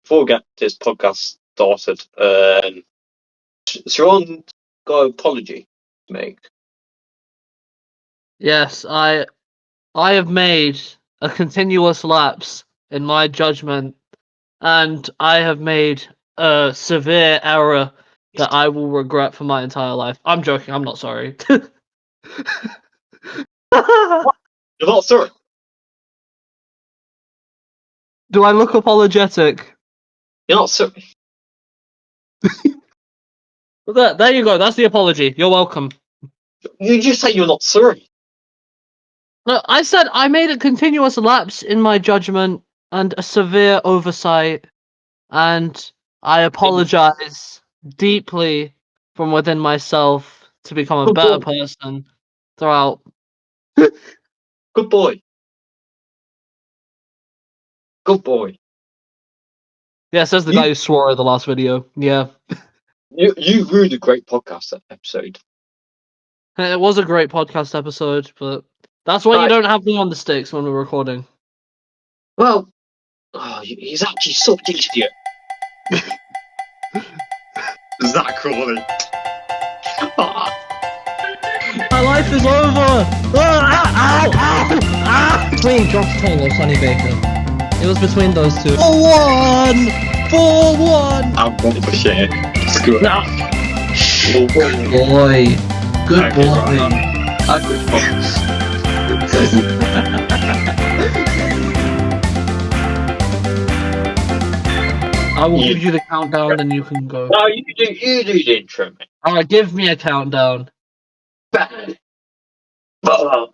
before we get this podcast started, Saraan got an apology to make. Yes, I have made a continuous lapse in my judgment, and I have made a severe error that I will regret for my entire life. I'm joking, I'm not sorry. You're not sorry. Do I look apologetic? You're not sorry. There you go, that's the apology. You're welcome. You just say you're not sorry. No, I said I made a continuous lapse in my judgment and a severe oversight, and I apologize deeply from within myself to become a Good better boy. person throughout. Good boy. Good boy. Yeah, says the guy who swore at the last video. Yeah. You ruined a great podcast episode. It was a great podcast episode, but that's why you don't have me on the sticks when we're recording. Well, he's actually such an idiot. Zach Crawley. My life is over! Between Josh Tong or Sonny Baker. It was between those two. 4-1! 4-1! I'm going for shit. Screw it. Good boy. Good boy. Good box. I will give you the countdown, then you can go. No, you do the intro, mate. Alright, give me a countdown. 5, 4,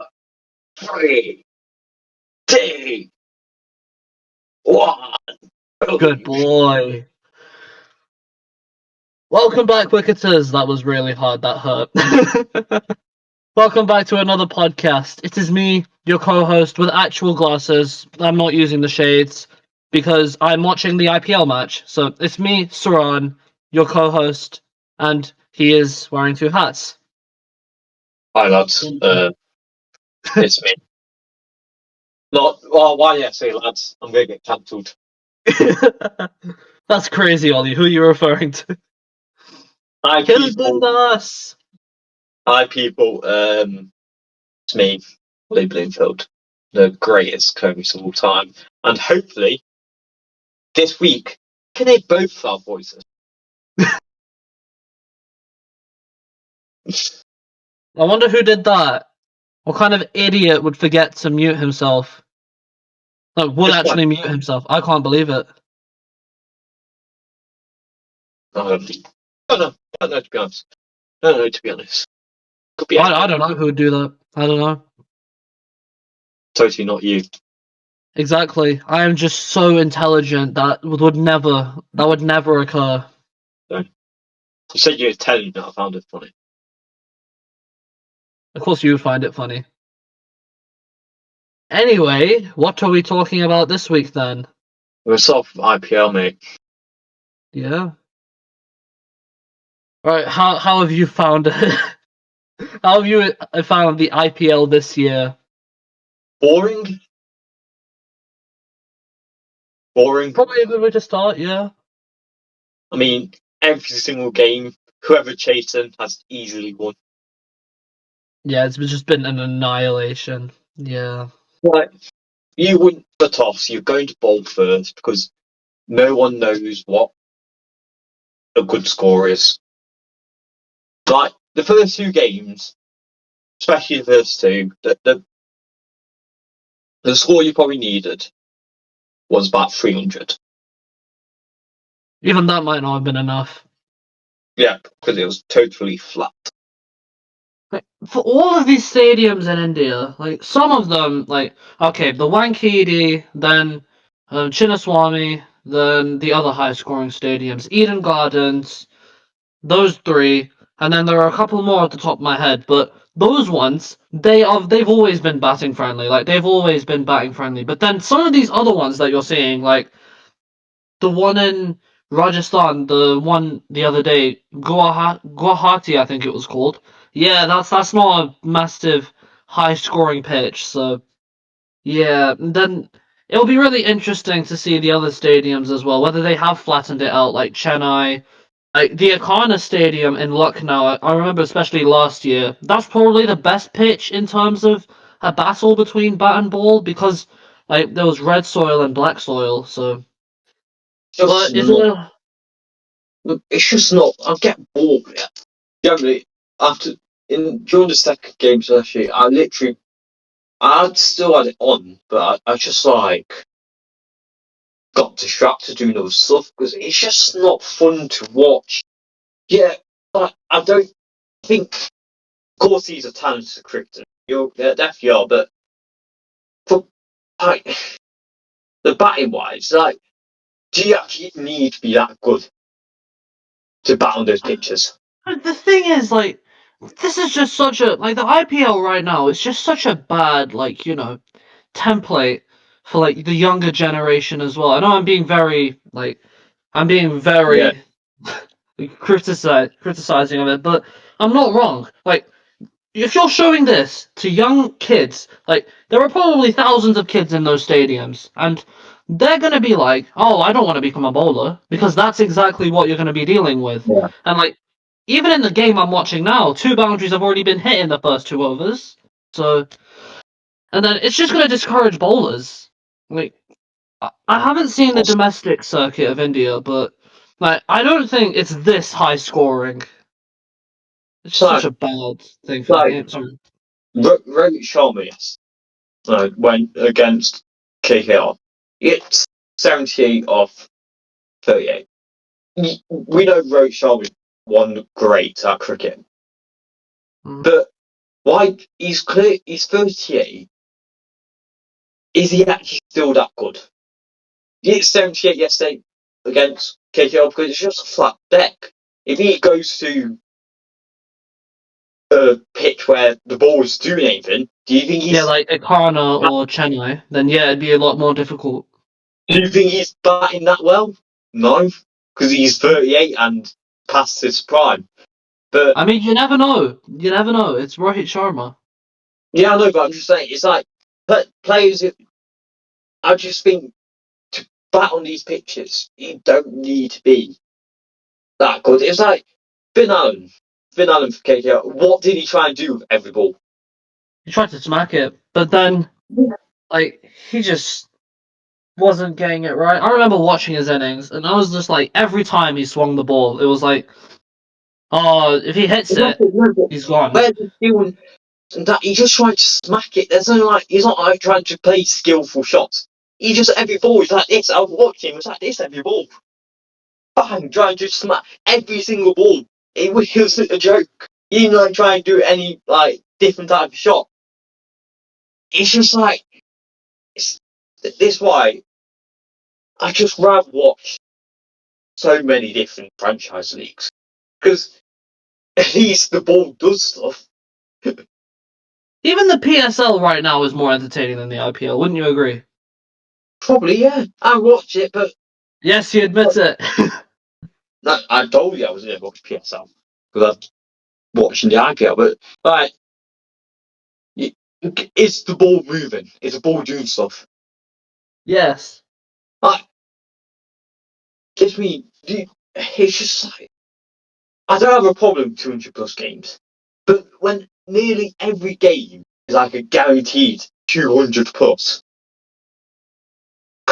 3, 2, 1. Good boy. Welcome back, Wicketers. That was really hard. That hurt. Welcome back to another podcast. It is me, your co-host, with actual glasses. I'm not using the shades because I'm watching the IPL match. So it's me, Saraan, your co-host, and he is wearing 2 hats. Hi, lads. It's me. Why did I say lads? I'm going to get cancelled. That's crazy, Ollie. Who are you referring to? Hi, people. It's me, Ollie Bloomfield, the greatest co-host of all time. And hopefully, this week, can they both our voices? I wonder who did that. What kind of idiot would forget to mute himself? Like, would actually mute himself. I can't believe it. I don't know, to be honest. Could be I don't know who would do that. I don't know. Totally not you. Exactly. I am just so intelligent that would never occur. No. You said you're intelligent, I found it funny. Of course you would find it funny. Anyway, what are we talking about this week then? We're sort of IPL, mate. Yeah. Alright, how have you found it? How have you found the IPL this year? Boring. Probably a good way to start, yeah. I mean, every single game, whoever chasing has easily won. Yeah, it's just been an annihilation. Yeah. Like, you win the toss, you're going to bowl first because no one knows what a good score is. Like, the first 2 games, especially the first 2, the score you probably needed was about 300. Even that might not have been enough. Yeah, because it was totally flat. For all of these stadiums in India, like some of them, like okay, the Wankhede, then Chinnaswamy, then the other high-scoring stadiums, Eden Gardens, those 3, and then there are a couple more at the top of my head. But those ones, they've always been batting friendly. Like they've always been batting friendly. But then some of these other ones that you're seeing, like the one in Rajasthan, the one the other day, Guwahati, I think it was called. Yeah, that's not a massive high scoring pitch, so yeah. And then it'll be really interesting to see the other stadiums as well, whether they have flattened it out like Chennai. Like the Akana Stadium in Lucknow, I remember especially last year, that's probably the best pitch in terms of a battle between bat and ball because like there was red soil and black soil, so Just but it's not. It's just not. I get bored with it. Generally, after during the second game, especially, I still had it on, but I just like got distracted doing other stuff because it's just not fun to watch. Yeah, like, I don't think. Of course, he's a talented cricketer. They definitely are, but for like the batting wise, like, do you actually need to be that good to bat on those pitches? but the thing is like this is just such a like the IPL right now is just such a bad like, template for like the younger generation as well. I know I'm being Yeah, very criticizing of it, but I'm not wrong. Like if you're showing this to young kids, like there are probably thousands of kids in those stadiums, and they're gonna be like, "Oh, I don't want to become a bowler," because that's exactly what you're gonna be dealing with. yeah. And like, even in the game I'm watching now, two boundaries have already been hit in the first two overs. So, and then it's just gonna discourage bowlers. Like, I haven't seen the domestic circuit of India, but like, I don't think it's this high scoring. It's just such So, a bad thing for the like, game. Sorry. Rohit Sharma, yes, went against KKR. It's 78 off 38. We know Rohit Sharma won great at cricket, Mm. but why he's clear? He's 38. Is he actually still that good? He hit 78 yesterday against KKR because it's just a flat deck. If he goes to a pitch where the ball is doing anything, Yeah, like Akana or Chennai, then yeah, it'd be a lot more difficult. do you think he's batting that well? No, because he's 38 and past his prime. But I mean, you never know. You never know. It's Rohit Sharma. yeah, I know, but I'm just saying it's like players. I just think to bat on these pitches, you don't need to be that good. It's like Finn Allen. Finn Allen for KKR. What did he try and do with every ball? He tried to smack it, but then, like, he just wasn't getting it right. I remember watching his innings, and I was just like, every time he swung the ball, it was like, oh, if he hits it, he's gone. Where's the skill and that? He just tried to smack it. There's no like. He's not like trying to play skillful shots. He just every ball is like this. I was watching. It was like this every ball. Bang, trying to smack every single ball. It was a joke. He didn't like try and do any like different type of shot. It's just like this why I just rather watch so many different franchise leagues because at least the ball does stuff. Even the PSL right now is more entertaining than the IPL, wouldn't you agree? Probably yeah, I watch it, but Yes, he admits it. I told you I was going to watch PSL because I'm watching the IPL. But like, is the ball moving? Is the ball doing stuff? Yes. Like, gives me. It's just like I don't have a problem with 200 plus games, but when nearly every game is like a guaranteed 200 plus,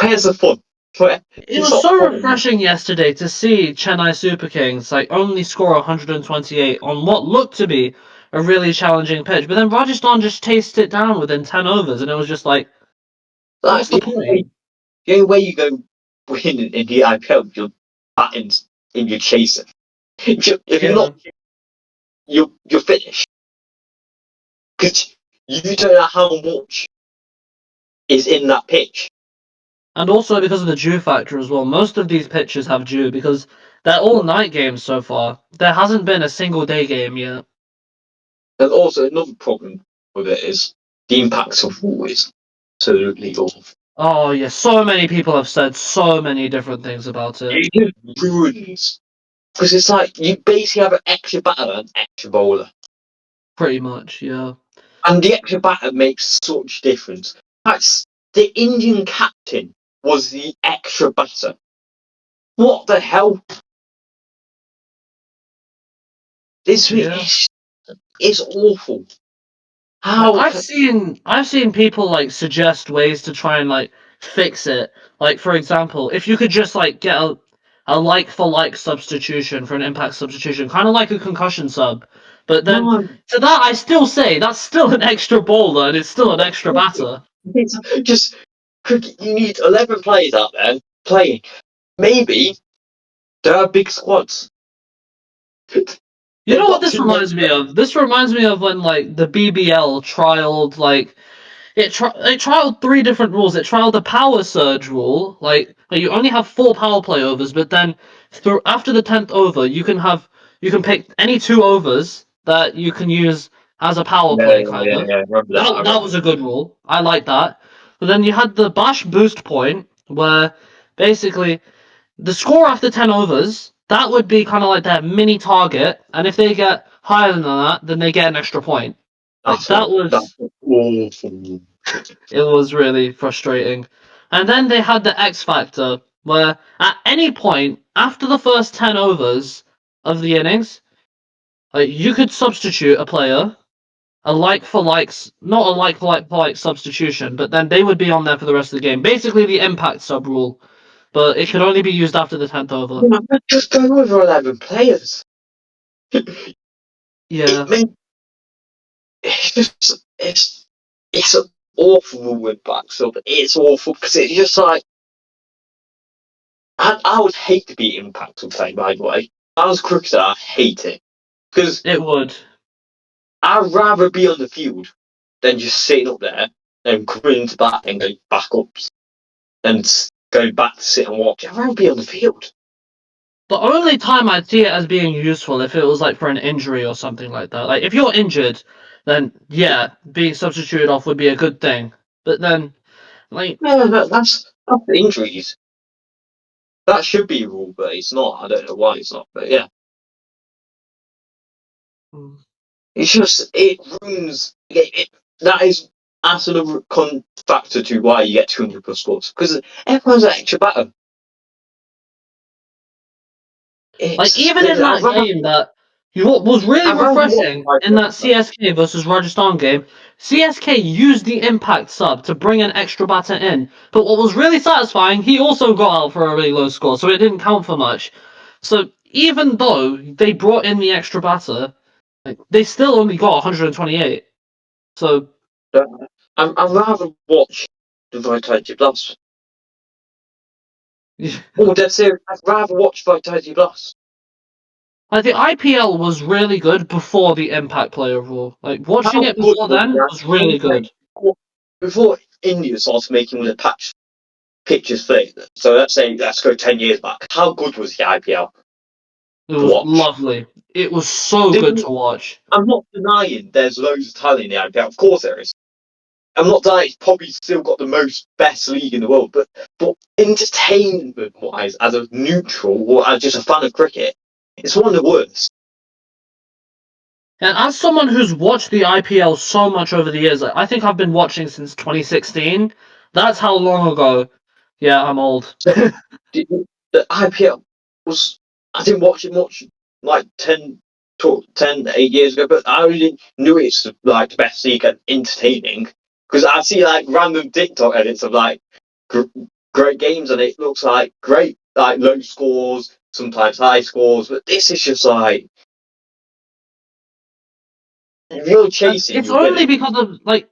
where's the fun? It It's was not so fun. refreshing yesterday to see Chennai Super Kings like only score 128 on what looked to be a really challenging pitch, but then Rajasthan just chased it down within 10 overs, and it was just like, Like what's the point? the only way you go win in the IPL, you're batting and you're chasing. If you're Yeah. not, you're finished because you don't know how much is in that pitch. And also because of the dew factor as well. Most of these pitches have dew because they're all night games so far. There hasn't been a single day game yet. And also another problem with it is the impact of war is absolutely awful. Oh yeah, so many people have said so many different things about it. It just ruins because it's like you basically have an extra batter and an extra bowler, Pretty much, yeah. and the extra batter makes such difference. That's the Indian captain was the extra batter. What the hell? This is awful. How? I've seen people like suggest ways to try and like fix it. Like for example, if you could just like get a like for like substitution for an impact substitution, kind of like a concussion sub. But then to that, I still say that's still an extra bowler and it's still an extra batter. It's just cricket. You need 11 players out there playing. Maybe there are big squads. You know what this reminds me of? This reminds me of when like the BBL trialed like it trialed three different rules. It trialed the power surge rule, like you only have 4 power play overs, but then after the 10th over, you can pick any 2 overs that you can use as a power play kind of. Yeah. Remember that. That was a good rule. I like that. But then you had the bash boost point, where basically the score after 10 overs, that would be kind of like their mini target, and if they get higher than that, then they get an extra point. Like That's that was awful. it was really frustrating. And then they had the X Factor, where at any point after the first 10 overs of the innings, like, you could substitute a player, a like for likes, not a like for like substitution, but then they would be on there for the rest of the game. Basically the impact sub rule, but it could only be used after the 10th over. Just go over 11 players. Yeah. It's an awful with back sub. It's awful because it's just like I would hate to be impact sub, by the way. If I was a cricketer, I hate it because It would. I'd rather be on the field than just sitting up there and coming into bat and going back up and going back to sit and watch. I'd rather be on the field. The only time I'd see it as being useful if it was like for an injury or something like that. Like if you're injured, then yeah, being substituted off would be a good thing. But then, like, Yeah, that's injuries. That should be a rule, but it's not. I don't know why it's not, but yeah. It's just, it ruins. That's another factor to why you get 200 plus scores. Because everyone's an extra batter. like even in that game that what was really refreshing in that CSK versus Rajasthan game, CSK used the impact sub to bring an extra batter in. But what was really satisfying, he also got out for a really low score, so it didn't count for much. So even though they brought in the extra batter, like, they still only got 128. So I'd rather watch the Vitality Blast. Oh, dead serious. I'd rather watch Vitality Blast. like the IPL was really good before the impact player rule. Like watching it before then was really good. Before India started making the pitches thing, so let's go 10 years back. How good was the IPL? It was lovely. It was so good to watch. I'm not denying there's loads of talent in the IPL. Of course there is. I'm not denying it's probably still got the best league in the world, but entertainment-wise, as a neutral or as just a fan of cricket, it's one of the worst. And as someone who's watched the IPL so much over the years, I think I've been watching since 2016. That's how long ago. Yeah, I'm old. The IPL was, I didn't watch it much, like 10, 8 years ago, but I already knew it's like the best league and entertaining because I see like random TikTok edits of like great games and it looks like great, like low scores, sometimes high scores, but this is just like you're chasing. It's only because of like,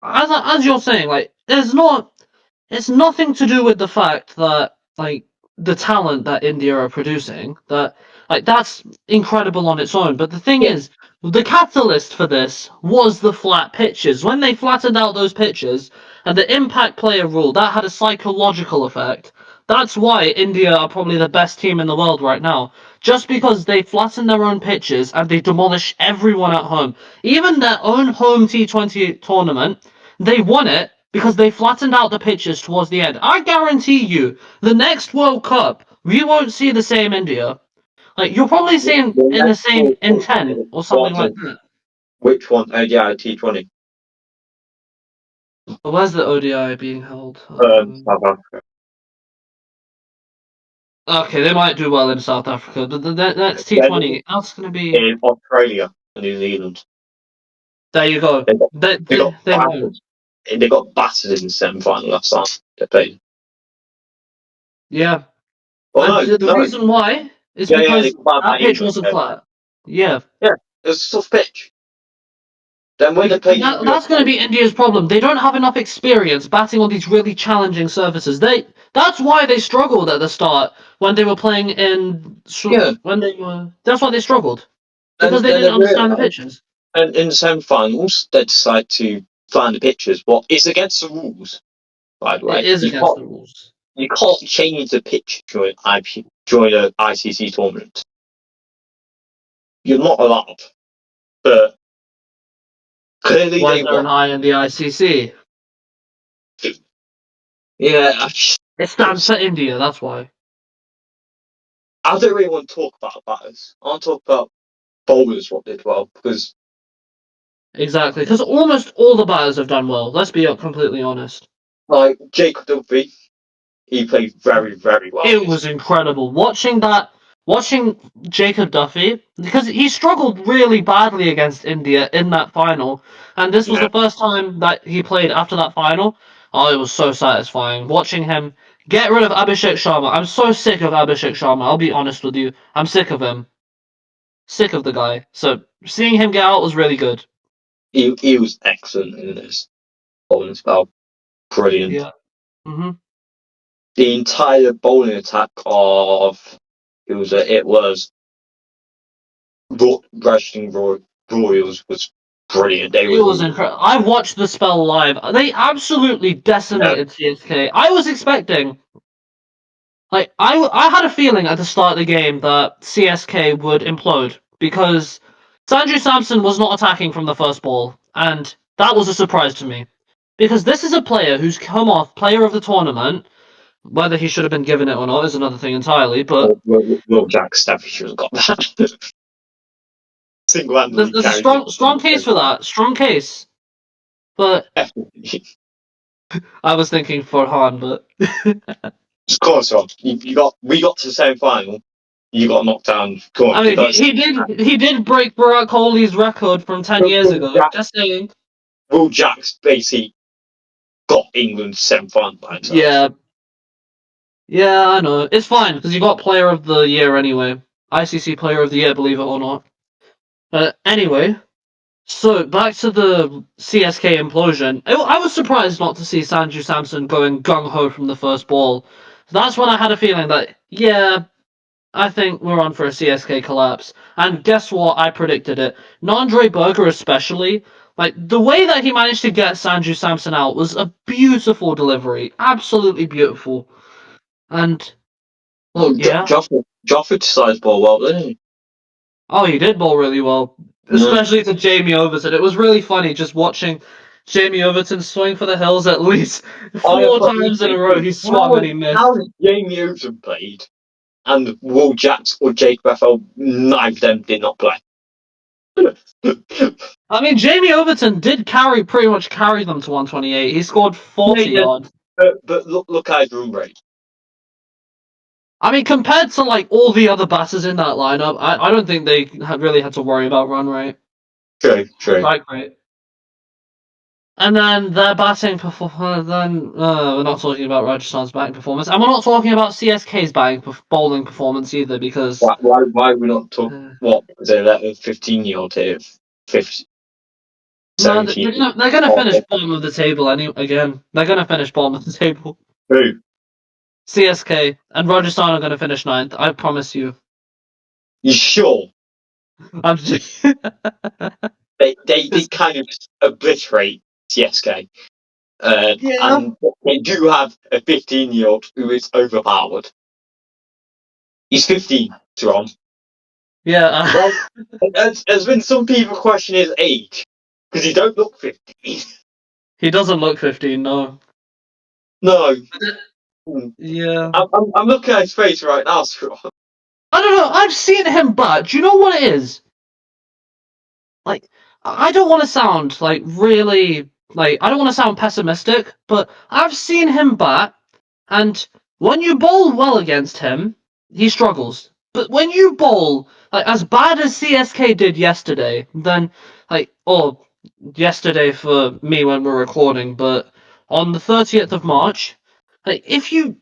as you're saying, like it's nothing to do with the fact that like the talent that India are producing, that like that's incredible on its own. But the thing is, the catalyst for this was the flat pitches. When they flattened out those pitches and the impact player rule, that had a psychological effect. That's why India are probably the best team in the world right now. Just because they flattened their own pitches and they demolish everyone at home. Even their own home T20 tournament, they won it because they flattened out the pitches towards the end. I guarantee you, the next World Cup, we won't see the same India. Like, you're probably seeing in the same intent or something like that. Which one? Yeah, T20. But where's the ODI being held? South Africa. Okay, they might do well in South Africa. The next T20, that's going to be. In Australia and New Zealand. There you go. They got, They, they they, got they won't. battered. They got battered in the semi-final last time they played. Yeah. Oh And no, the no. reason why is Yeah, they because got battered by that pitch England. wasn't Yeah, flat. Yeah. yeah, it was a tough pitch. Then when they And played India, that's going to be India's problem. They don't have enough experience batting on these really challenging surfaces. That's why they struggled at the start when they were playing yeah, that's why they struggled because and they then they didn't understand the realised, pitches. and in the semi-finals, they decide to find the pitches. Well, it's against the rules, by the It way. is against the rules. You can't change the pitch during an ICC tournament. You're not allowed. But clearly Why is they there an want. I in the ICC? Yeah, It stands for India. That's why. I don't really want to talk about batters. I want to talk about bowlers what did well because Exactly, because almost all the batters have done well. Let's be completely honest. like Jacob Duffy, he played very very well. It was incredible watching Jacob Duffy because he struggled really badly against India in that final, and this was Yeah, the first time that he played after that final. Oh, it was so satisfying watching him get rid of Abhishek Sharma. I'm so sick of Abhishek Sharma. I'll be honest with you. I'm sick of him. Sick of the guy. So seeing him get out was really good. he was excellent in this bowling spell. Brilliant. Yeah. Mhm. The entire bowling attack of it was Royals was brilliant. They It were was incredible. I watched the spell live. They absolutely yeah, decimated CSK. I was expecting, I had a feeling at the start of the game that CSK would implode because Sanju Samson was not attacking from the first ball, and that was a surprise to me. Because this is a player who's come off player of the tournament. Whether he should have been given it or not is another thing entirely, but Will Jack Staffy should have got that. Single-handedly there's a carried it. strong case for that. Strong case. But Definitely. I was thinking Farhan, but Of course, Rob. We got to the semi final. You got knocked down. Come on, I you mean, got to he did break Virat Kohli's record from 10 years Will ago. Jack, Just saying. Will Jack's basically got England semi final by himself. Yeah, yeah, I know. It's fine because you got Player of the Year anyway. ICC Player of the Year, believe it or not. Anyway, so back to the CSK implosion. I was surprised not to see Sanju Samson going gung ho from the first ball. That's when I had a feeling that yeah, I think we're on for a CSK collapse. And guess what? I predicted it. Nandre Berger especially, like the way that he managed to get Sanju Samson out was a beautiful delivery. Absolutely beautiful. And Well, yeah. Joffrey decides ball well, didn't he? Oh, he did bowl really well. Yeah. Especially to Jamie Overton. It was really funny just watching Jamie Overton swing for the hills at least I four thought you times in a row thinking, he swung and he how missed. has Jamie Overton played and Will Jacks or Jake Bethel, neither of them did not play. I mean, Jamie Overton did pretty much carry them to 128. He scored Yeah, 40 yeah. odd. But look at his run rate. I mean, compared to like all the other batters in that lineup, I don't think they really had to worry about run rate. True. Strike rate. And then their batting performance. Then we're not talking about Rajasthan's batting performance, and we're not talking about CSK's bowling performance either, because Why are we not talking? uh, What? Because they let a 15-year-old here, 50, no, 17. they're gonna Oh, finish bottom of the table again. They're gonna finish bottom of the table. who? CSK and Rajasthan are gonna finish ninth. I promise you. You sure? I'm just, They kind of obliterate CSK. yeah. And they do have a 15-year-old who is overpowered. He's 15, Ron. Yeah. Well, there's been some people question his age because he don't look 15. He doesn't look 15, no. No. Yeah. I'm looking at his face right now, Ron. I don't know. I've seen him, but do you know what it is? Like, I don't want to sound like really. I don't want to sound pessimistic, but I've seen him bat, and when you bowl well against him, he struggles. But when you bowl as bad as CSK did yesterday, then or yesterday for me when we're recording, but on the 30th of March, if you,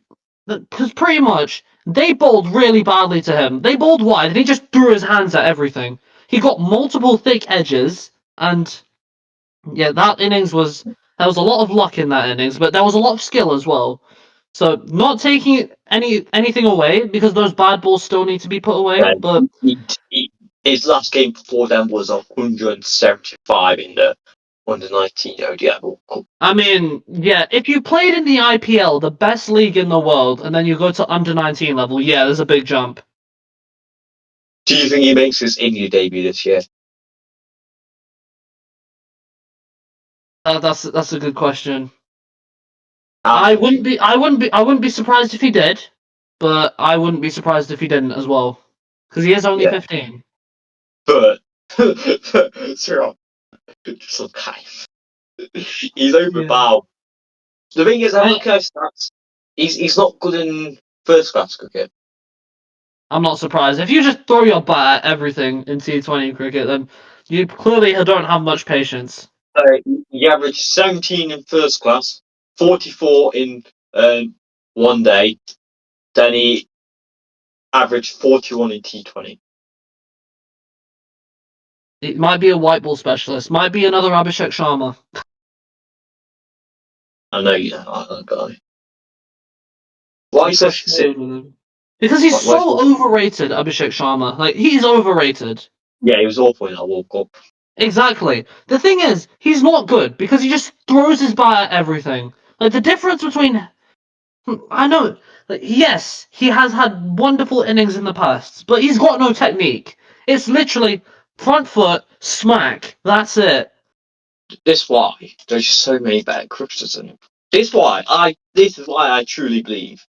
because pretty much they bowled really badly to him. They bowled wide, and he just threw his hands at everything. He got multiple thick edges, and yeah, that innings was there was a lot of luck in that innings, but there was a lot of skill as well. So not taking anything away because those bad balls still need to be put away. Yeah, But his last game before them was 175 in the under-19 ODI World Cup. I mean, yeah, if you played in the IPL, the best league in the world, and then you go to under 19 level, yeah, there's a big jump. Do you think he makes his India debut this year? That's a good question. Ah, I wouldn't be surprised if he did, but I wouldn't be surprised if he didn't as well, because he is only yeah, 15. but Saraan, just some kind. He's over Yeah. bow. The thing is, I I, look at his stats. He's not good in first class cricket. I'm not surprised. If you just throw your bat at everything in T20 cricket, then you clearly don't have much patience. He averaged 17 in first class, 44 in one day. Then he averaged 41 in T20. It might be a white ball specialist. Might be another Abhishek Sharma. I know you like that guy. Why is that? Because he's Why so overrated, Abhishek Sharma. He's overrated. Yeah, he was awful in that World Cup. Exactly. The thing is, he's not good because he just throws his bat at everything. The difference between I know, yes, he has had wonderful innings in the past, but he's got no technique. It's literally front foot, smack. That's it. This why there's so many better cricketers than him. This is why I truly believe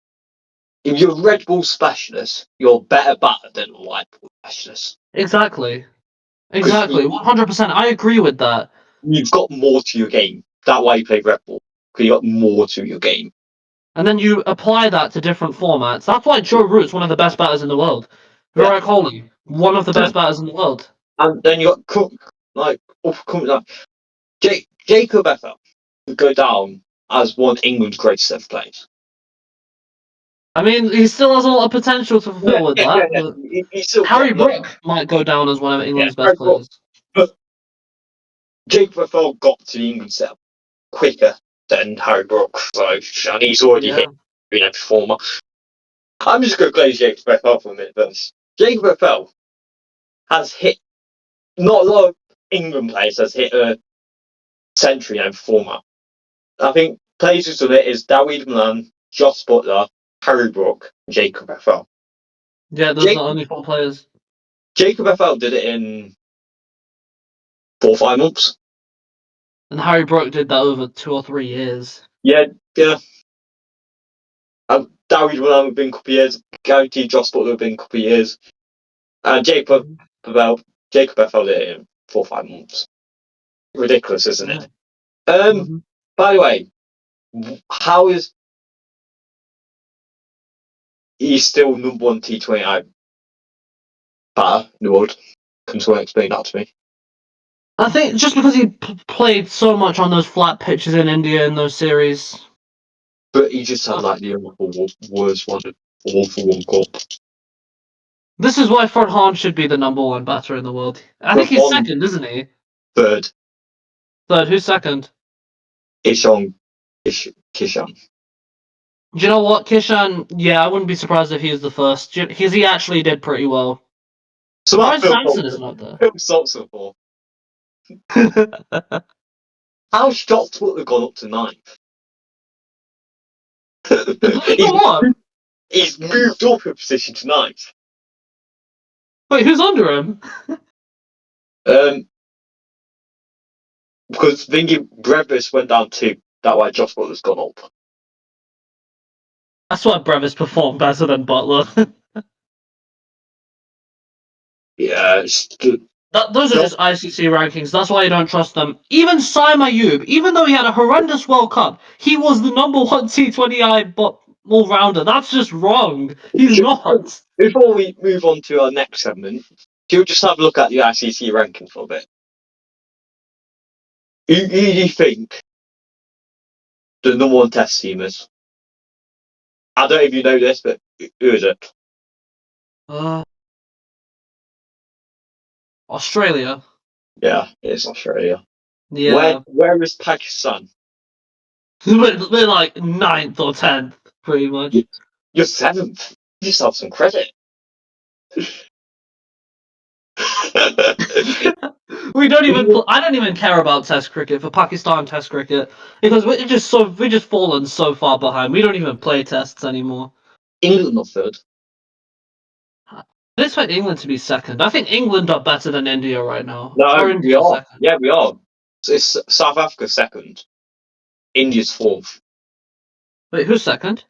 if you're a red ball specialist, you're a better batter than a white ball specialist. Exactly. Because Exactly. 100%. I agree with that. you've got more to your game. That's why you play red ball. Because you got more to your game. And then you apply that to different formats. That's why Joe Root's one of the best batters in the world. Yeah. Virat Kohli, one of the best batters in the world. And then you got Cook, Jacob Bethel would go down as one of England's greatest ever players. I mean, he still has a lot of potential to fulfill with that. But He still Harry got Brook might go down as one of England's best players. But Jacob Bethel got to the England setup quicker than Harry Brook, and he's already hit every performer. I'm just going to play Jacob Bethel for a minute first. Jacob Bethel has hit, not a lot of England players has hit a century in every format. I think players who've done it is Dawid Malan, Josh Butler, Harry Brook, and Jacob Bethel. Yeah, there's not only 4 players. Jacob Bethel did it in 4 or 5 months. And Harry Brook did that over 2 or 3 years. Yeah. Dawid Malan have been a couple of years. Guaranteed Josh Butler have been a couple of years. Jacob Bethel did it in 4 or 5 months. Ridiculous, isn't it? By the way, how is he still number 1 T20 batter in the world? Can someone explain that to me? I think just because he played so much on those flat pitches in India in those series. But he just had the worst one, awful World Cup. This is why Farhan should be the number 1 batter in the world. I think he's second, isn't he? Third. Third. Who's second? Kishan. Do you know what, Kishan? Yeah, I wouldn't be surprised if he was the first. Because he actually did pretty well. Ryan Samson isn't up there. Phil Saltson for. How's Josh Butler gone up to 9th? He's moved up a position to 9th. Wait, who's under him? Because thinking Brevis went down 2. That's why Josh Butler's gone up. That's why Brevis performed better than Butler. Yeah, Those are just ICC rankings. That's why I don't trust them. Even Saim Ayub, even though he had a horrendous World Cup, he was the number one T20I all-rounder. That's just wrong. He's not. Before we move on to our next segment, do you just have a look at the ICC ranking for a bit? Who do you think the number one test team is? I don't know if you know this, but who is it? Australia. Yeah, it's Australia. Yeah. Where is Pakistan? We're like 9th or 10th, pretty much. You're 7th. You just have some credit. We don't even. I don't even care about Test cricket for Pakistan Test cricket because we're just fallen so far behind. We don't even play tests anymore. England are third. I expect England to be second. I think England are better than India right now. No, Or we India are. second. Yeah, we are. It's South Africa second. India's fourth. Wait, who's second?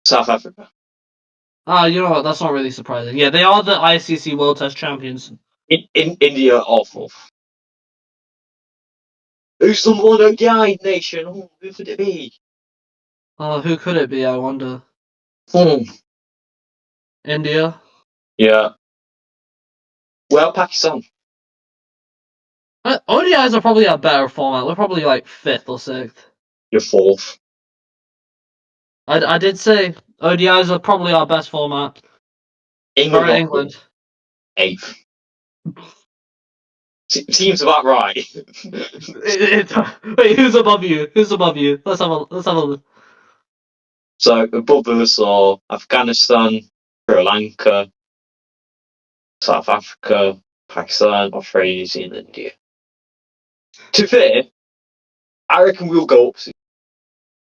South Africa. Ah, you know what? That's not really surprising. Yeah, they are the ICC World Test champions. In India are fourth. Who's number one ODI nation? Oh, who could it be? Who could it be? I wonder. Hmm. India. Yeah. Well, Pakistan. ODIs are probably a better format. We're probably like 5th or 6th. You're fourth. I did say ODIs are probably our best format. England For are England. eighth. Seems about right. Wait, who's above you? Who's above you? Let's have a look. So above us are Afghanistan, Sri Lanka, South Africa, Pakistan, Australia, New Zealand, India. To be fair, I reckon we'll go up soon.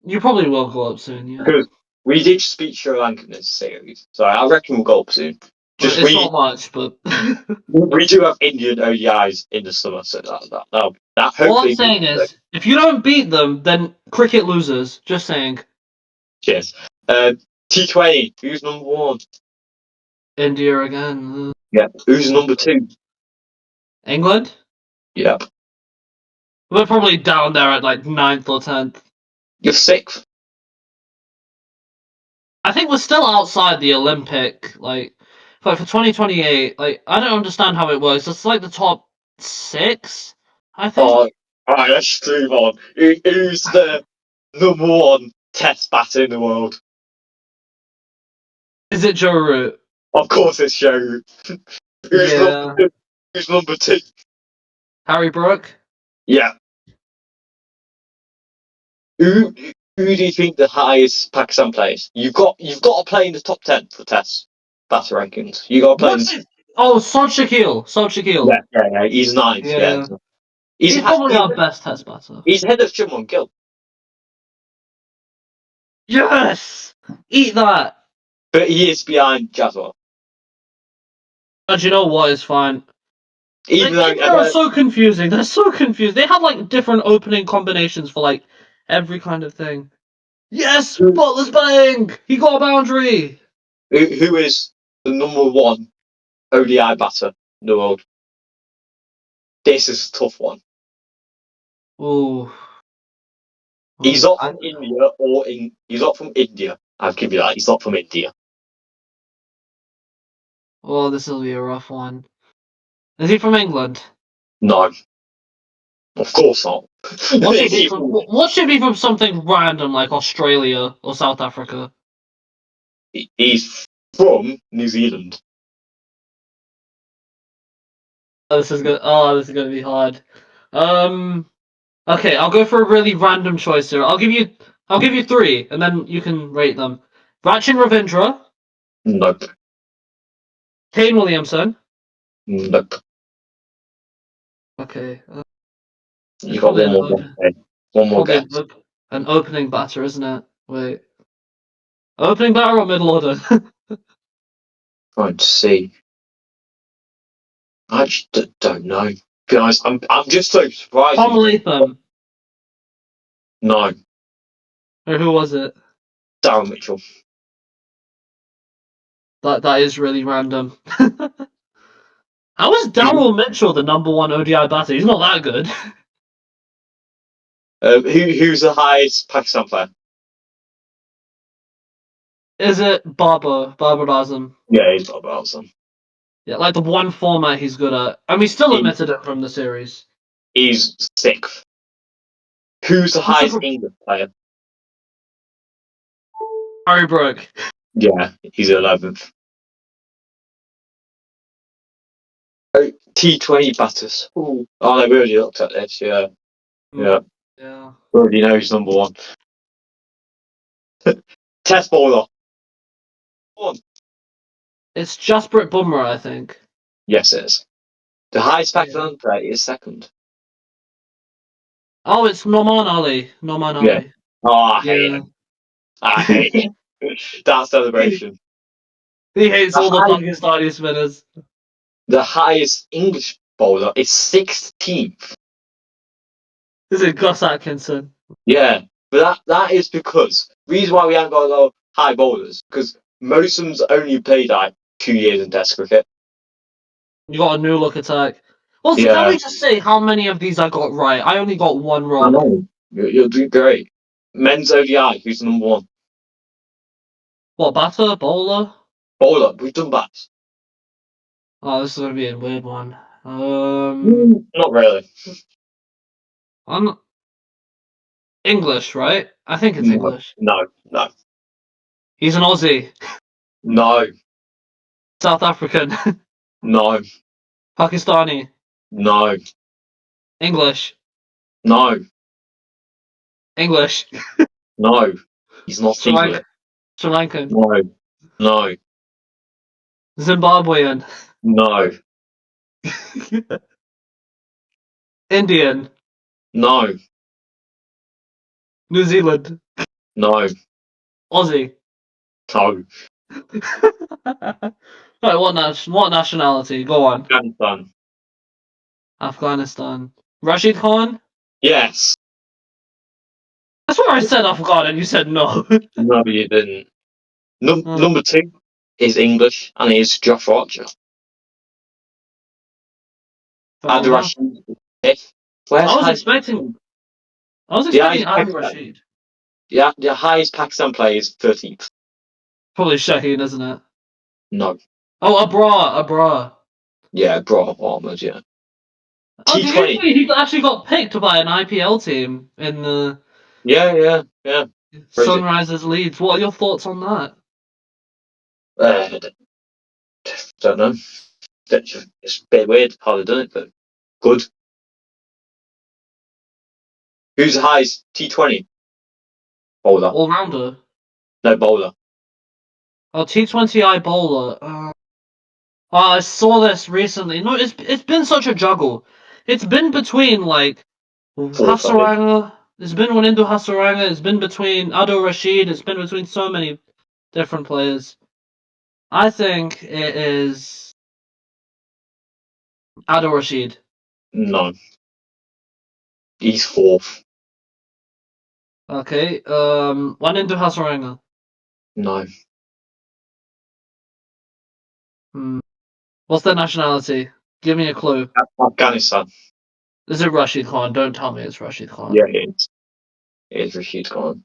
You probably will go up soon, yeah. Because we did speak Sri Lanka in this series, so I reckon we'll go up soon. Just it's not much, but we do have Indian ODIs in the summer, so that hopefully. All I'm saying is, if you don't beat them, then cricket loses. Just saying. Cheers. T20. Who's number one? India again. Yeah. Who's number two? England. Yep. We're probably down there at like 9th or 10th. You're sixth. I think we're still outside the Olympic, like for 2028. Like I don't understand how it works. It's like the top 6, I think. Oh, alright, let's move on. Who's the number one test batter in the world? Is it Joe Root? Of course it's Joe. Yeah. Who's number two? Harry Brook? Yeah. Who do you think the highest Pakistan plays? You've got to play in the top 10 for test batter rankings. You got to play. Oh, Sod Shakil. Yeah. He's ninth. Yeah. He's probably our best test batter. He's ahead of Shimon Gill. Yes! Eat that! But he is behind Jazwa. But you know what? It's fine. Even though they're so confusing. They're so confused. They have like different opening combinations for like every kind of thing. Yes! Butler's bang! He got a boundary! Who is the number one ODI batter in the world? This is a tough one. Ooh. He's not from India he's not from India. I'll give you that. He's not from India. Oh, this will be a rough one. Is he from England? No. Of course not. What should be from something random like Australia or South Africa? He's from New Zealand. This is gonna be hard. Okay, I'll go for a really random choice here. I'll give you 3, and then you can rate them. Rachin Ravindra. Nope. Kane Williamson. Nope. Okay. You got one more guess. One more guess. An opening batter, isn't it? Wait. Opening batter or middle order? Trying to see. I just don't know. Guys, I'm just so surprised. Tom Latham. No. Or who was it? Darryl Mitchell. That is really random. How is Daryl Mitchell the #1 ODI batter? He's not that good. Who's the highest Pakistan player? Is it Babar Azam? Yeah, he's Bob Elson. Yeah, like the one format he's good at. And we still omitted him from the series. He's 6th. Who's the highest English player? Harry Brook. Yeah, he's 11th. Oh, T20 batters. Ooh. Oh no, we already looked at this. Yeah, yeah. Yeah. We already know who's #1. Test bowler. One. It's Jasprit Bumrah, I think. Yes, it is. The highest Pakistan player is 2nd. Oh, it's Noman Ali. Noman Yeah. Ali. Oh, I hate him. I hate him. That celebration. He hates all the Pakistani spinners. The highest English bowler is 16th. Is it Gus Atkinson? Yeah, but that is because the reason why we haven't got a lot of high bowlers because most of them's only played like 2 years in Test cricket. You got a new look attack. Also, Yeah. can we just say how many of these I got right? I only got one I wrong. know. You're doing great. Men's ODI, who's the #1? What, batter? Bowler? Bowler, we've done bats. Oh, this is going to be a weird one. Not really. I'm English, right? I think it's English. No. He's an Aussie. No. South African. No. Pakistani. No. English. No. English. No. He's not Sri English. Lankan. No. No. Zimbabwean. No. Indian. No. New Zealand. No. Aussie. No. Right, what nationality? Go on. Afghanistan. Afghanistan. Rashid Khan? Yes. That's what I said Afghan and you said no. No, you didn't. Oh, Number 2 is English, and it is Josh Archer. fair Adil enough. Rashid is 5th. Where's I was highest expecting The highest Adil Pakistan, Rashid. the highest Pakistan player is 13th. Probably Shaheen, isn't it? No. Oh, Abra. Yeah, Bro Ahmed, yeah. Oh, did you T20. say he actually got picked by an IPL team in the Yeah. Crazy. Sunrisers Leeds? What are your thoughts on that? Don't know. It's a bit weird how they've done it, but good. Who's the highest T20 bowler? All rounder. No, bowler. Oh, T20I bowler. I saw this recently. No, it's been such a juggle. It's been between like 4th, I think. Hasaranga. It's been Wanindu Hasaranga. It's been between Adil Rashid. It's been between so many different players. I think it is Adil Rashid. No. He's 4th. Okay. Wanindu Hasaranga. No. What's their nationality? Give me a clue. Afghanistan. Is it Rashid Khan? Don't tell me it's Rashid Khan. Yeah, it is. It is Rashid Khan.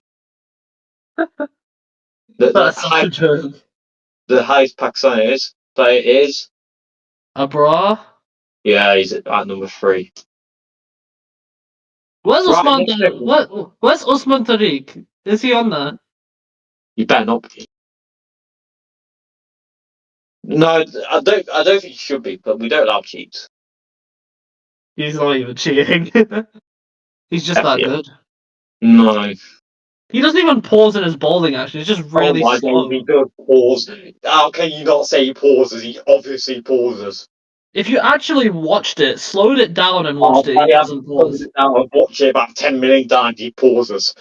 That's such a joke. The highest Pakistani player is. Abra? Yeah, he's at number 3. Where's Right, Usman? next segment. Where's Usman Tariq? Is he on there? You better not be. No, I don't. I don't think he should be, but we don't allow cheats. He's not even cheating. He's just that Yeah. good. No. He doesn't even pause in his bowling action. It's just really Oh my slow. God, he does pause. How can you not say he pauses? He obviously pauses. If you actually watched it, slowed it down and watched it, I he have doesn't pause. now. I've watched it about 10 million times. He pauses.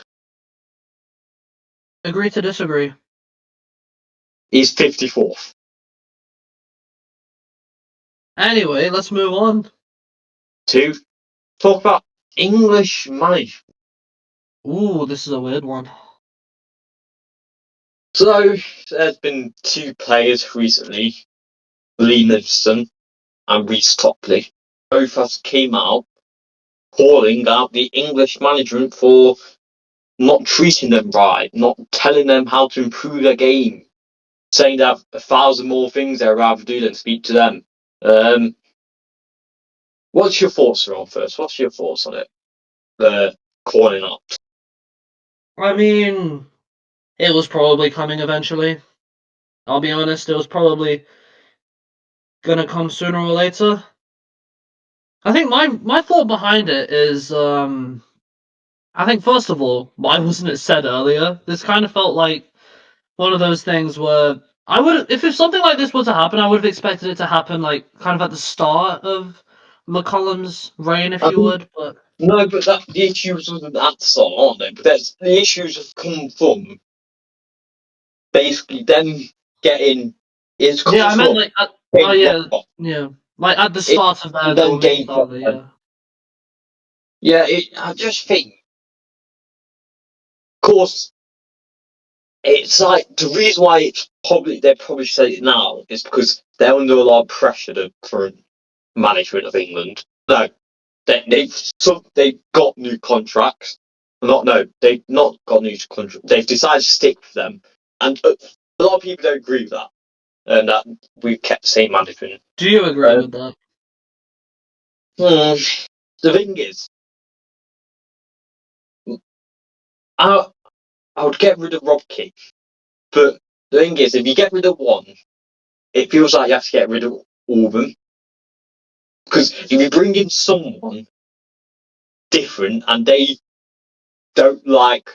Agree to disagree. He's 54th. Anyway, let's move on. To talk about English money. Ooh, this is a weird one. So there's been 2 players recently. Lee Livingston and Reece Topley both has came out calling out the English management for not treating them right, not telling them how to improve their game, saying they have 1,000 more things they'd rather do than speak to them. What's your thoughts, Ron, first? What's your thoughts on it? The calling up. I mean, it was probably coming eventually. I'll be honest, it was probably gonna come sooner or later. I think my thought behind it is, I think first of all, why wasn't it said earlier? This kind of felt like one of those things where I would, if something like this were to happen, I would have expected it to happen like kind of at the start of McCollum's reign, if you would. But No, but the issues wasn't at the start, aren't they? But the issues have come from basically them getting. It's come yeah, I meant from like, oh game yeah, block. yeah, like at the start of their Them domain, game block. probably, yeah. Yeah, I just think, of course, it's like the reason why they probably say it now is because they're under a lot of pressure. The current management of England. No, they've got new contracts. They've not got new contracts. They've decided to stick with them, and a lot of people don't agree with that. And that we've kept the same management. Do you agree with that? The thing is, I would get rid of Rob King, but the thing is, if you get rid of one, it feels like you have to get rid of all of them. Because if you bring in someone different and they don't like,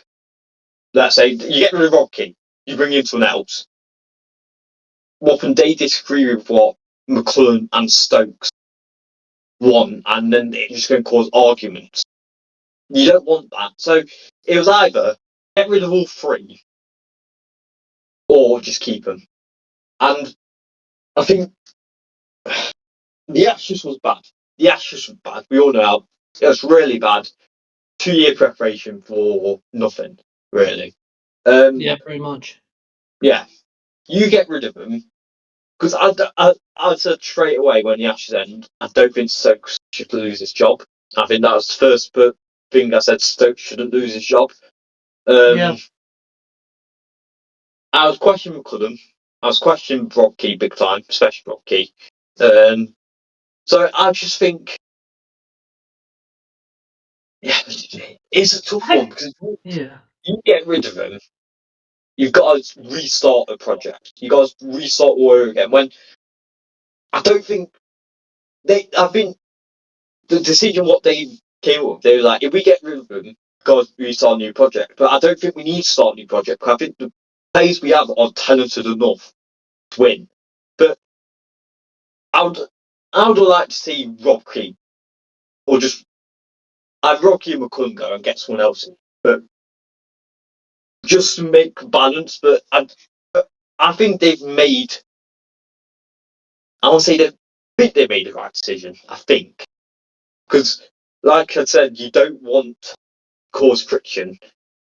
let's say, you get rid of Rob King, you bring in someone else, often they disagree with what McCullum and Stokes want, and then it's just going to cause arguments. You don't want that. So it was either get rid of all three or just keep them. And I think the Ashes was bad. The Ashes was bad. We all know how it was really bad. 2 year preparation for nothing, really. Yeah, pretty much. Yeah, you get rid of them because I said straight away when the Ashes end, I don't think Stokes should lose his job. I think that was the first thing I said. Stokes shouldn't lose his job. Yeah. I was questioning McCullum. I was questioning Rob Key big time, especially Rob Key. So I just think, yeah, it's a tough one because Yeah. you get rid of him, you've got to restart a project. You've got to restart war again. When I don't think I think the decision what they came up with, they were like, if we get rid of him, got to restart a new project. But I don't think we need to start a new project because I think the players we have are talented enough to win. But I would like to see Rob Key or just I'd Rob Key and McCullum go and get someone else in. But just to make balance, but I think they've made. I want to say they think they made the right decision. I think because, like I said, you don't want to cause friction.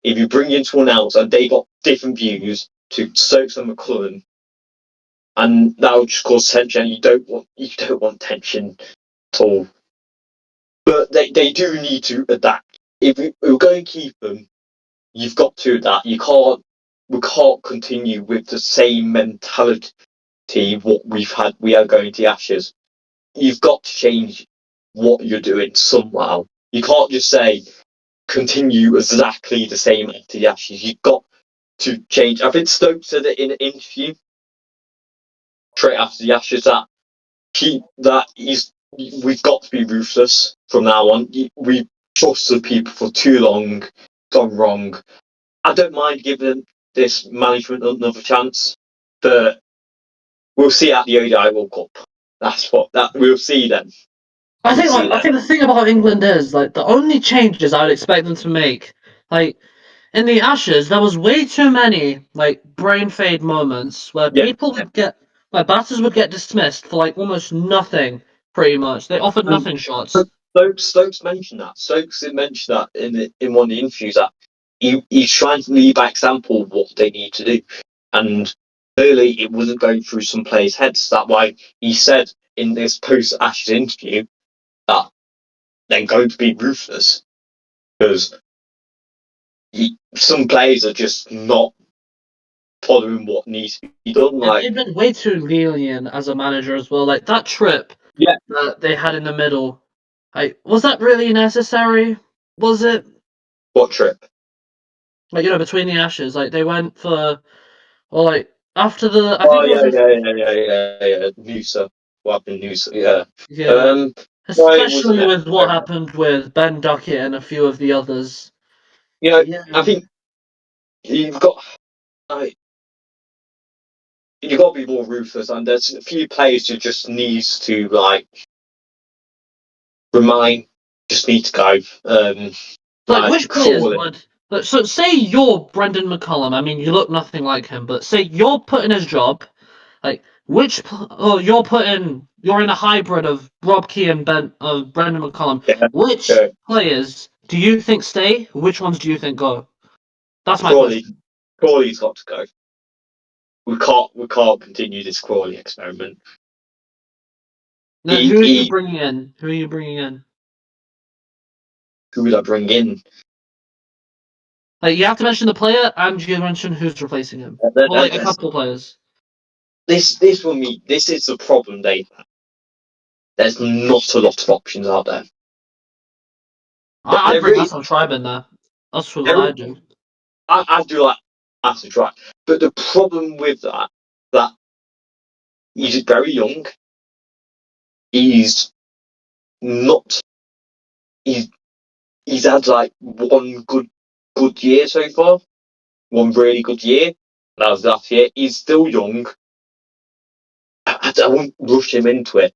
If you bring in someone else and they got different views to Stokes and McCullum, and that would just cause tension. You don't want tension at all. But they do need to adapt. If we're going to keep them, you've got to adapt. We can't continue with the same mentality what we've had. We are going to the Ashes. You've got to change what you're doing somehow. You can't just say continue exactly the same after the Ashes. You've got to change. I think Stokes said it in an interview straight after the Ashes we've got to be ruthless from now on. We trusted people for too long, gone wrong. I don't mind giving this management another chance, but we'll see at the ODI World Cup. That's what we'll see then. I think the thing about England is like the only changes I would expect them to make, like in the Ashes, there was way too many like brain fade moments where people would get like batters would get dismissed for like almost nothing. Pretty much, they offered nothing shots. Stokes mentioned that. Stokes mentioned that in one of the interviews that he's trying to lead by example what they need to do, and clearly it wasn't going through some players' heads. That's why he said in this post-Ashes interview that they're going to be ruthless because some players are just not following what needs to be done. Like, they've been way too lenient as a manager as well. Like that trip that they had in the middle, was that really necessary? Was it? what trip? Like between the Ashes, like they went for, or like after the, I Oh think it was, yeah. Noosa, what happened? Noosa, yeah. yeah. Why it wasn't Especially with what necessary. happened with Ben Duckett and a few of the others. Yeah. I think you've got like, you've got to be more ruthless, and there's a few players who just needs to like remind, just need to go. Like which players Crawley. would? So say you're Brendan McCullum. I mean, you look nothing like him, but say you're put in his job. Like you're in a hybrid of Rob Key and Brendan McCullum. Yeah, Which players do you think stay? Which ones do you think go? That's my Crawley. question. Crawley's got to go. We can't continue this Crawley experiment. Then He, who are you he bringing in? Who are you bringing in? who would I bring in? Like you have to mention the player and you mention who's replacing him, or like a There's, couple of players. this is the problem they have. There's not a lot of options out there. I'd There bring really, Hassan Tribe in there. That's what there, I do. I do like Acid Try, but the problem with that he's very young. He's not. He's he's had like one good year so far. One really good year. That was last year. He's still young. I won't rush him into it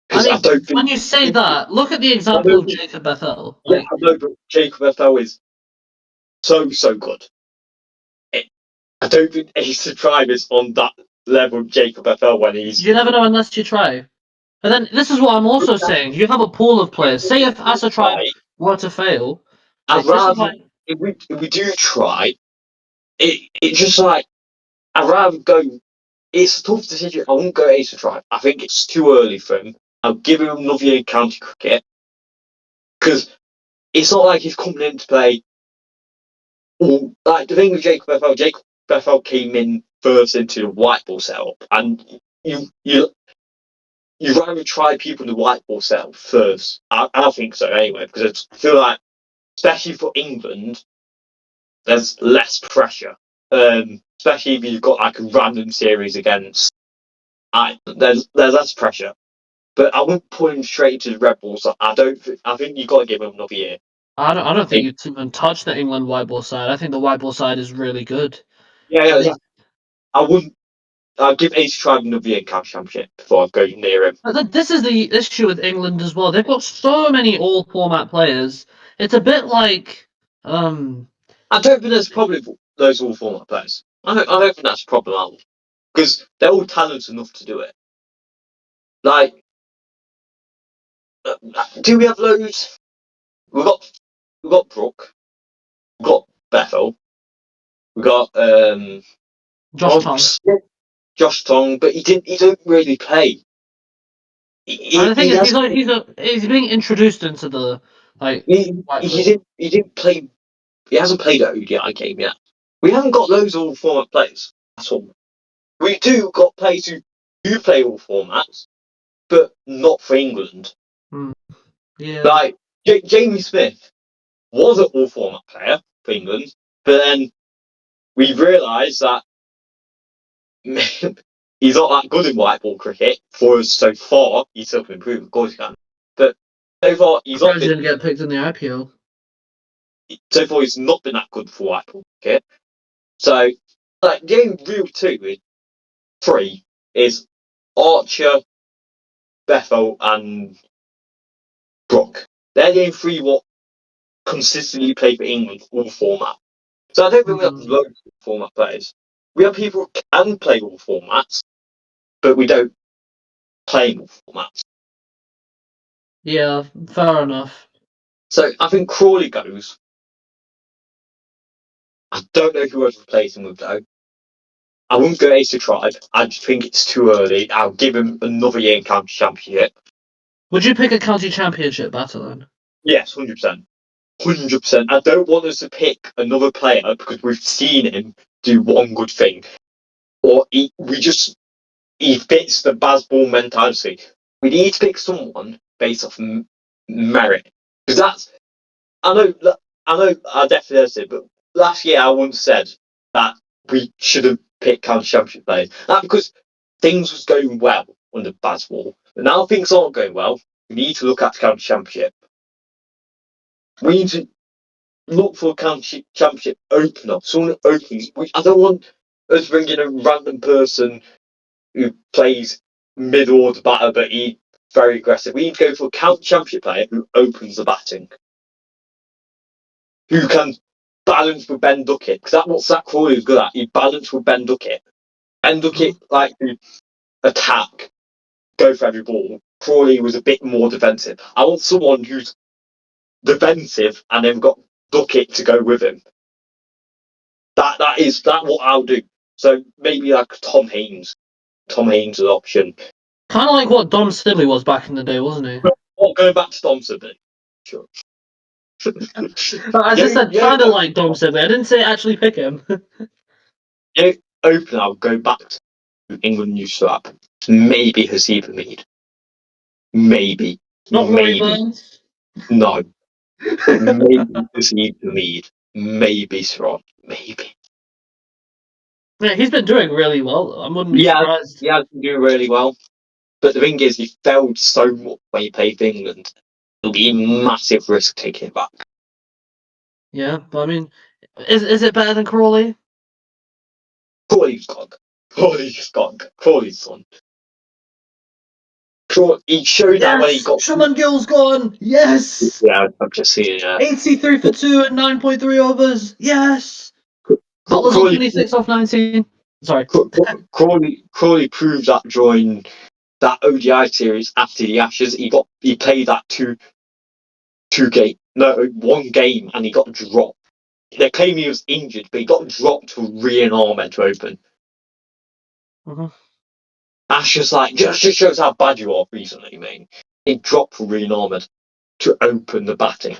I because I mean, don't when think. you say that, look at the I example don't of think. Jacob Bethel. Yeah, Like, I know, but Jacob FL is so good. I don't think Ace of Tribe is on that level of Jacob FL when he's. you never know unless you try. And then this is what I'm also saying. You have a pool of players. Say if Asa Tribe were to fail, I'd like this is rather why. if we do try it just like I'd rather go. It's a tough decision. I won't go Ace of Tribe. I think it's too early for him. I'll give him another year in county cricket because it's not like he's coming in to play. Like the thing with Jacob FL came in first into the white ball setup, and you rather try people in the white ball setup first. I think so anyway because I feel like especially for England, there's less pressure. Especially if you've got like a random series against. There's less pressure. But I wouldn't put him straight into the Red Bulls. I don't. I think you've got to give him another year. I don't think you'd even touch the England white ball side. I think the white ball side is really good. Yeah, I wouldn't. I'd give Ace Tribe another year in County Championship before I go near him. But this is the issue with England as well. They've got so many all format players. It's a bit like I don't think there's a problem with those all format players. I don't think that's a problem at all because they're all talented enough to do it. Like, do we have loads? We've got Brooke, we've got Bethel, we've got Josh Tong. Josh Tong, but he didn't really play. And the thing He is, has he's being introduced into the like white he ball. didn't play. He hasn't played an ODI game yet. We haven't got loads of all format players at all. We do got players who do play all formats, but not for England. Yeah. Like Jamie Smith was an all format player for England, but then we realised that he's not that good in white ball cricket. For us so far, he's still can improve, of course he can. But so far he's not Surprised he been. didn't get picked in the IPL. So far he's not been that good for white ball cricket. So like the only real three is Archer, Bethel, and Brook. They're the only three what consistently play for England all format. So I don't think we have loads of format players. We have people who can play all formats, but we don't play all formats. Yeah, fair enough. So I think Crawley goes. I don't know who I'd replace him with though. I wouldn't go Ace of Tribe. I just think it's too early. I'll give him another year in county championship. Would you pick a county championship batter then? Yes, 100%. 100%. I don't want us to pick another player because we've seen him do one good thing. Or he fits the Bazball mentality. We need to pick someone based off merit. Because I know, I definitely said it, but last year I once said that we should have picked county championship players. That's because things was going well under Bazball. But now things aren't going well. We need to look at the county championship. We need to look for a county championship opener. Someone opens. I don't want us bringing a random person who plays mid-order batter, but he's very aggressive. We need to go for a county championship player who opens the batting, who can balance with Ben Duckett, because that's what Zach Crawley was good at. He balanced with Ben Duckett. Ben Duckett like to attack, go for every ball. Crawley was a bit more defensive. I want someone who's defensive and then got Duckett to go with him. That's what I'll do. So maybe like Tom Haynes. Tom Haynes is an option. Kind of like what Dom Sibley was back in the day, wasn't he? Not going back to Dom Sibley. Sure. I just said kind of like Dom Sibley. I didn't say actually pick him. Open, I'll go back to England New Slap. Maybe Hasiba Mead. Maybe. Not Rory Burns. No. Maybe Hasiba Mead. Maybe Saraan. Maybe. Yeah, he's been doing really well. I wouldn't be surprised. Yeah, he's been doing really well. But the thing is, he failed so much when he played for England. It'll be a massive risk taking it back. Yeah, but I mean, is it better than Crawley? Crawley's gone. Crawley's son. He showed that when he got. Shaman Gill's gone. Yes. Yeah, I'm just seeing it. 83 for 2 and 9.3 overs. Yes. Butler's on 26 off 19. Sorry. Crawley proved that during that ODI series after the Ashes. He played that one game, and he got dropped. They claim he was injured, but he got dropped to Rian Ahmed to open. Mm-hmm. Ash just shows how bad you are recently, mate. He dropped for Rian Ahmed to open the batting.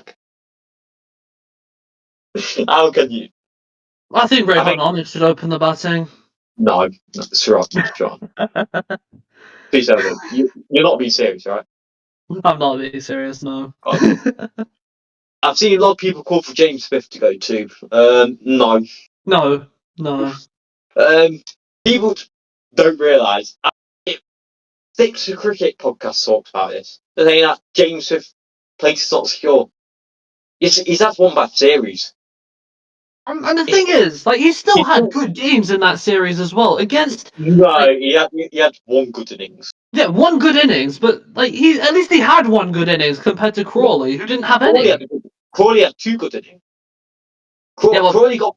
How can you? I think Rayhan Ahmed should open the batting. No, it's right. Please tell me. You're not being serious, right? I'm not being serious, no. I've seen a lot of people call for James Smith to go too. No. No. People don't realise. Six of Cricket podcast talks about this. They're saying that James Smith place is not secure. He's had one bad series. And the thing is, like, he still had good games in that series as well. Against he had one good innings. Yeah, one good innings, but like at least he had one good innings compared to Crawley, who didn't have any. Crawley had two good innings. Crawley got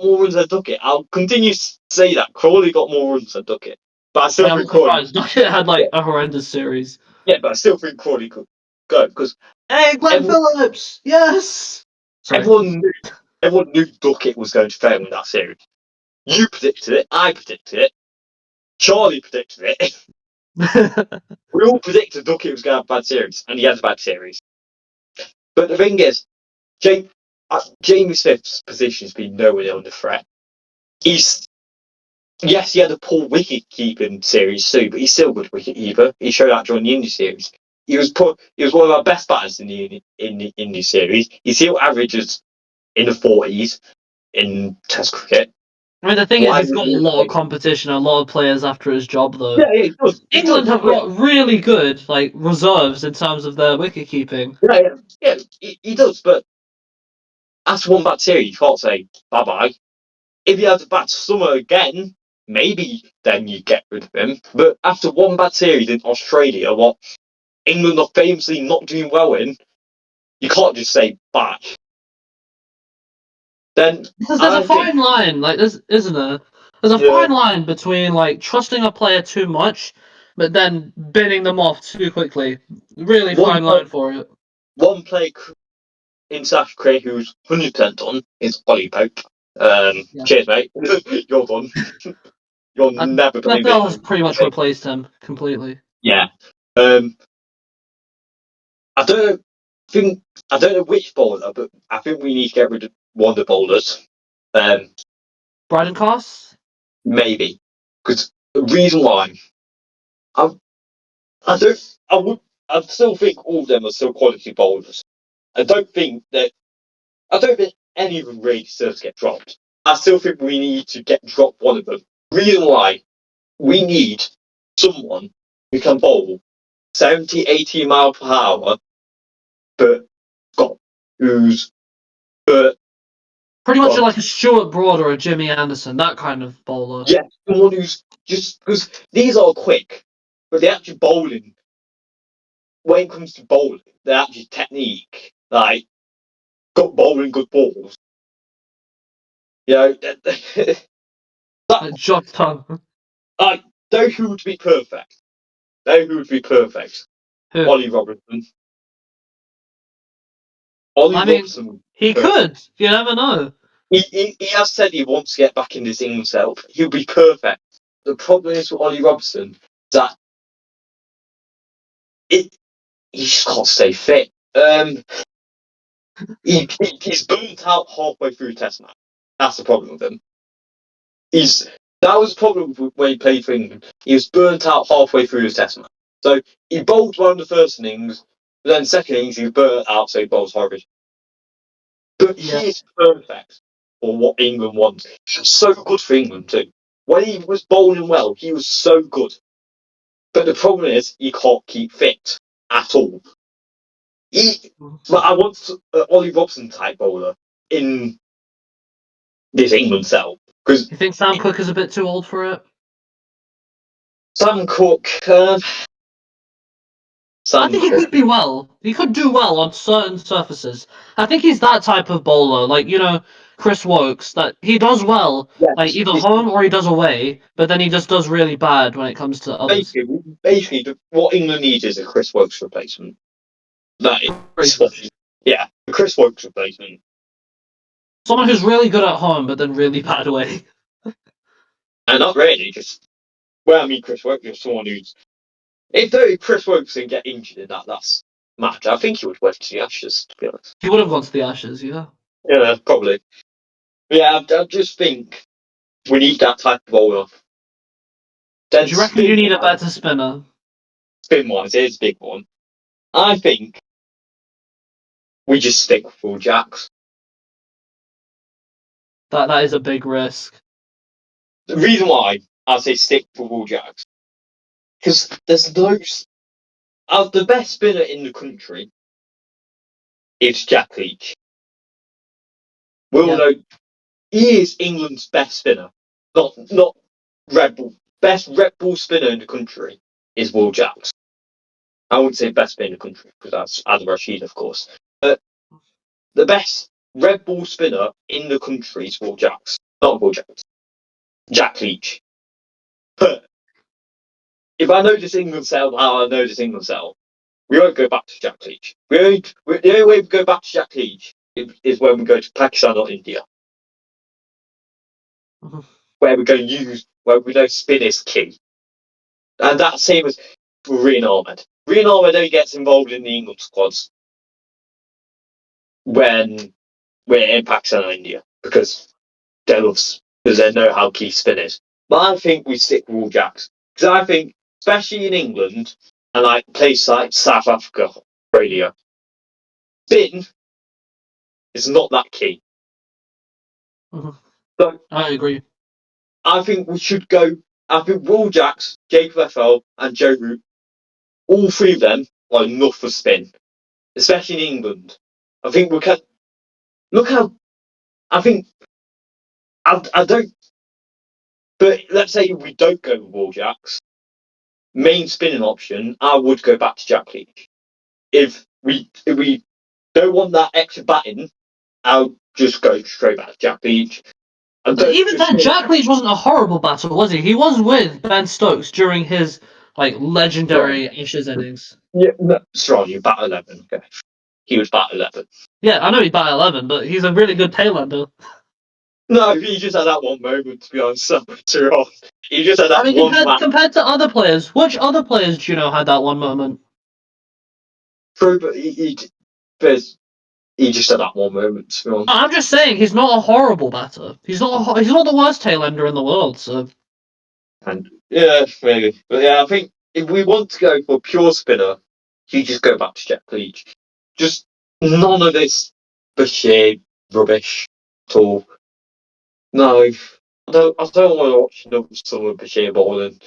more runs than Duckett. I'll continue to say that Crawley got more runs than Duckett, but I still think Crawley. Duckett had a horrendous series. Yeah, but I still think Crawley could go because. Hey, Glenn Phillips, yes. Sorry. Everyone knew Duckett was going to fail in that series. You predicted it. I predicted it. Charlie predicted it. We all predicted Duckett was going to have a bad series, and he had a bad series. But the thing is, Jamie Smith's position has been nowhere under threat. He had a poor wicket keeping series too, but he's still a good wicket keeper. He showed that during the Indy series. He was one of our best batters in the Indy series. He still averages in the 40s in Test cricket. I mean, the thing is, he's got a lot of competition, a lot of players after his job, though. Yeah, he does. England have got really good reserves in terms of their wicket keeping. Yeah, he does. But after one bad series, you can't say bye bye. If he had a bad summer again, maybe then you get rid of him. But after one bad series in Australia, what England are famously not doing well in, you can't just say bye. Then because there's a fine line, isn't there? There's a fine line between trusting a player too much, but then binning them off too quickly. Really fine line for it. One player in South Korea who's 100% on is Ollie Pope. Cheers, mate. You're done. You're never going to Bethel be. has pretty much replaced him completely. Yeah. I don't know which bowler, but I think we need to get rid of one of the bowlers. Bryden Coss? Maybe because the reason why I don't I still think all of them are still quality bowlers. I don't think any of them really deserve to get dropped. I still think we need to drop one of them. Reason why we need someone who can bowl 70, 80 mile per hour, but who's but Pretty much like a Stuart Broad or a Jimmy Anderson, that kind of bowler. yeah, someone who's just because these are quick, but they're actually bowling. When it comes to bowling, they're actually technique, like got bowling good balls. You know, Like Josh Tongue. like those who would be perfect. Those who would be perfect. Who? Ollie Robertson. Ollie I mean, Robertson. he could. You never know. He has said he wants to get back in this himself. He'll be perfect. The problem is with Ollie Robertson is that he just can't stay fit. He's burnt out halfway through Test match. That's the problem with him. That was the problem when he played for England. He was burnt out halfway through his Test match. So he bowled well in the first innings, but then second innings he was burnt out, so he bowls horrid. But he is perfect for what England wants. He's so good for England too. When he was bowling well, he was so good. But the problem is he can't keep fit at all. But I want Ollie Robson type bowler in this England cell. Because You think Sam Cook is a bit too old for it? Sam Cook. I think he could be well. He could do well on certain surfaces. I think he's that type of bowler, like, you know, Chris Wokes, that he does well, like either home or he does away, but then he just does really bad when it comes to others. Basically, what England needs is a Chris Wokes replacement. That is yeah, a Chris Wokes replacement. Someone who's really good at home, but then really bad away. And not really, just well, I mean, Chris Wokes is someone who's if Chris Wokes can get injured in that last match, I think he would went to the Ashes. To be honest, He would have gone to the Ashes, yeah. yeah, probably. Yeah, I just think we need that type of bowler. Do you reckon you need a better spinner? Spin wise, it is a big one. I think we just stick with Will Jacks. That is a big risk. The reason why I say stick with Will Jacks, because there's those. The best spinner in the country is Jack Leach. He is England's best spinner. Not Red Bull. Best Red Bull spinner in the country is Will Jacks. I wouldn't say best spinner in the country because that's Adam Rashid, of course. But the best Red Bull spinner in the country is Will Jacks. Not Will Jacks. Jack Leach. But if I know this England cell, how I know this England cell, we won't go back to Jack Leach. The only way we go back to Jack Leach is when we go to Pakistan or India. Where we know spin is key. And that's same as Reen Ahmed. Reen Ahmed only gets involved in the England squads when we're in Pakistan or India because they know how key spin is. But I think we stick with Will Jacks. Because I think, especially in England and like places like South Africa, Australia, spin is not that key. So I agree. I think we should go. I think Will Jacks, Jacob Ethel, and Joe Root, all three of them are enough for spin, especially in England. I think we can look how. I think I don't. But let's say we don't go with Will Jacks. Main spinning option, I would go back to Jack Leach. If we don't want that extra batting, I'll just go straight back to Jack Leach. But even then, Jack Leach wasn't a horrible batter, was he? He was with Ben Stokes during his legendary Ashes innings. Yeah, no, sorry, bat 11. Okay, he was bat 11. Yeah, I know he bat 11, but he's a really good tail ender. No, he just had that one moment, to be honest. So wrong. He just had that I mean, one match. compared to other players, which other players do you know had that one moment? True, but he just had that one moment, to be honest. I'm just saying, he's not a horrible batter. He's not the worst tail ender in the world. So And yeah, maybe. But yeah, I think if we want to go for a pure spinner, you just go back to Jack Leach. Just none of this Bashir rubbish at all. No, I don't want to watch another summer Bashir bowling.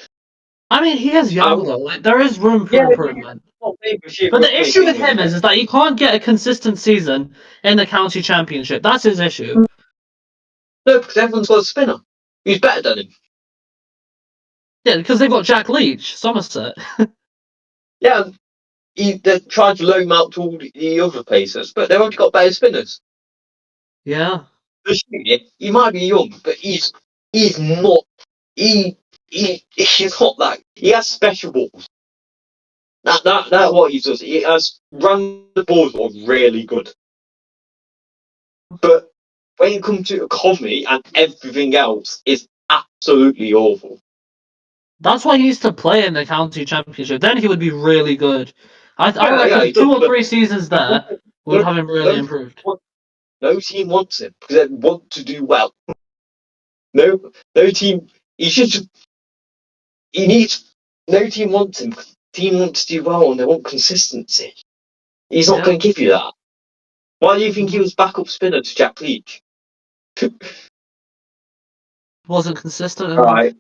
I mean, he is young though. Like, there is room for improvement. But the issue with him is that he can't get a consistent season in the county championship. That's his issue. No, because everyone's got a spinner. He's better than him. Yeah, because they've got Jack Leach, Somerset. Yeah, they're trying to loan him out to all the other pacers, but they've already got better spinners. Yeah. Bashir, he might be young, but he's not. He's not that. He has special balls. That what he does. He has run the balls are really good. But when it comes to economy and everything else, it's absolutely awful. That's why he needs to play in the county championship. Then he would be really good. I reckon he 2 does, or 3 seasons there would have him really improved. No team wants him because they want to do well. No team. He should. He needs. No team wants him. Team wants to do well and they want consistency. He's not going to give you that. Why do you think he was backup spinner to Jack Leach? Wasn't consistent enough. Right.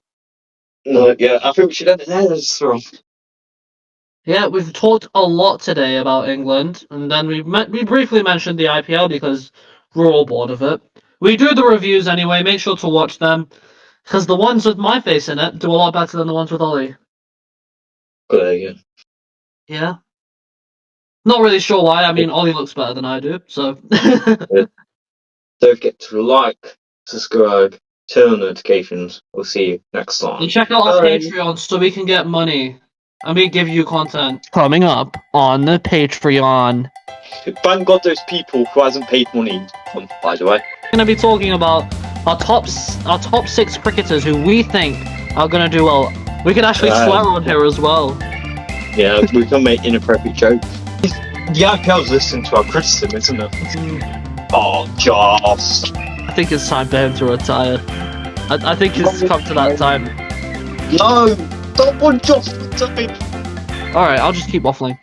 No, yeah, I think we should end it there. That's wrong. Yeah, we've talked a lot today about England, and then we briefly mentioned the IPL because we're all bored of it. We do the reviews anyway. Make sure to watch them because the ones with my face in it do a lot better than the ones with Ollie. Yeah. Yeah. Not really sure why. I mean, Ollie looks better than I do, so. Don't forget to like, subscribe, turn on notifications. We'll see you next time. And check out our Patreon so we can get money. And we give you content coming up on the Patreon. Thank God there's people who hasn't paid money on, by the way. We're going to be talking about our top 6 cricketers who we think are going to do well. We could actually swear on here as well. Yeah, we can make inappropriate jokes. The IPL's listening to our criticism, isn't it? Oh, just. I think it's time for him to retire. I think it's come to that time. No! Don't want Josh to retire! Alright, I'll just keep waffling.